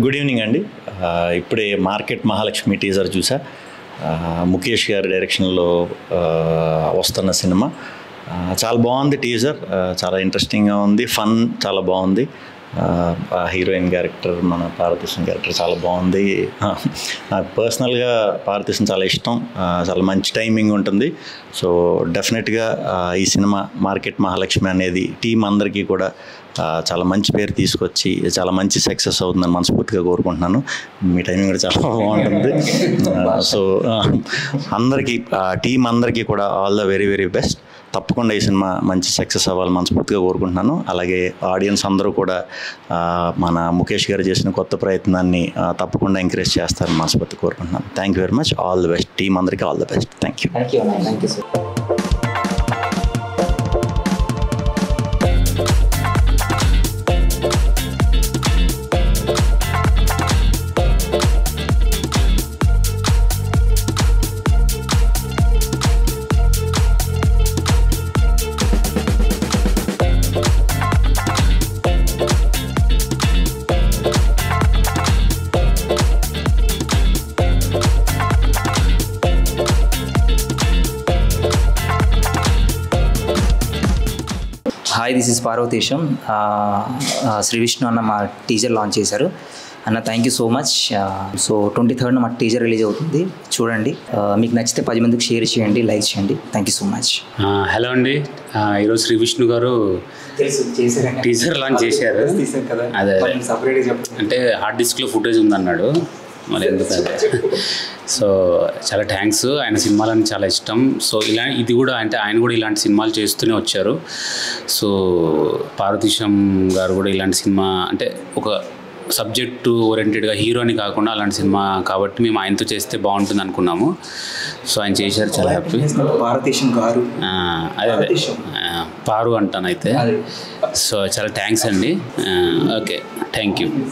Good evening అండి. ఇప్పుడే market Mahalakshmi teaser చూసా. ముఖేష్ గారి డైరెక్షన్లో వస్తున్న సినిమా చాలా బాగుంది. టీజర్ చాలా ఇంట్రెస్టింగ్గా ఉంది, ఫన్ చాలా బాగుంది. హీరోయిన్ క్యారెక్టర్ మన పార్వతీశం క్యారెక్టర్ చాలా బాగుంది. నాకు పర్సనల్గా పార్వతీశం చాలా ఇష్టం. చాలా మంచి టైమింగ్ ఉంటుంది. సో డెఫినెట్గా ఈ సినిమా మార్కెట్ మహాలక్ష్మి అనేది టీం అందరికీ కూడా చాలా మంచి పేరు తీసుకొచ్చి చాలా మంచి సక్సెస్ అవుతుందని మనస్ఫూర్తిగా కోరుకుంటున్నాను. మీ టైమింగ్ కూడా చాలా బాగుంటుంది. సో అందరికీ టీం అందరికీ కూడా all the very very best. తప్పకుండా ఈ సినిమా మంచి సక్సెస్ అవ్వాలని మనస్ఫూర్తిగా కోరుకుంటున్నాను. అలాగే ఆడియన్స్ అందరూ కూడా మన ముఖేష్ గారు చేసిన కొత్త ప్రయత్నాన్ని తప్పకుండా ఎంకరేజ్ చేస్తారని మనస్ఫూర్తిగా కోరుకుంటున్నాను. Thank you very much. All the best. Team అందరికీ all the best. Thank you. Hi, this is Parvateesham. Sri Vishnu అన్న మా టీజర్ లాంచ్ చేశారు. అన్న thank you so much. So 23rd మా టీజర్ రిలీజ్ అవుతుంది, చూడండి. మీకు నచ్చితే 10 మందికి షేర్ చేయండి, లైక్ చేయండి. Thank you so much. Hello అండి, ఈరోజు శ్రీ విష్ణు గారు టీజర్ లాంచ్ చేశారు. అదే అంటే హార్డ్ డిస్క్లో ఫుటేజ్ ఉందన్నాడు, మళ్ళీ ఎందుకు. సో చాలా థ్యాంక్స్. ఆయన సినిమాలని చాలా ఇష్టం. సో ఇది కూడా అంటే ఆయన కూడా ఇలాంటి సినిమాలు చేస్తూనే వచ్చారు. సో పార్వతీశం గారు కూడా ఇలాంటి సినిమా అంటే ఒక సబ్జెక్టు ఓరియంటెడ్గా హీరోని కాకుండా అలాంటి సినిమా కాబట్టి మేము ఆయనతో చేస్తే బాగుంటుంది అనుకున్నాము. సో ఆయన చేశారు, చాలా హ్యాపీ. పార్వతీశం గారు అదే అదే పారు అంటాను అయితే. సో చాలా థ్యాంక్స్ అండి. Okay, thank you.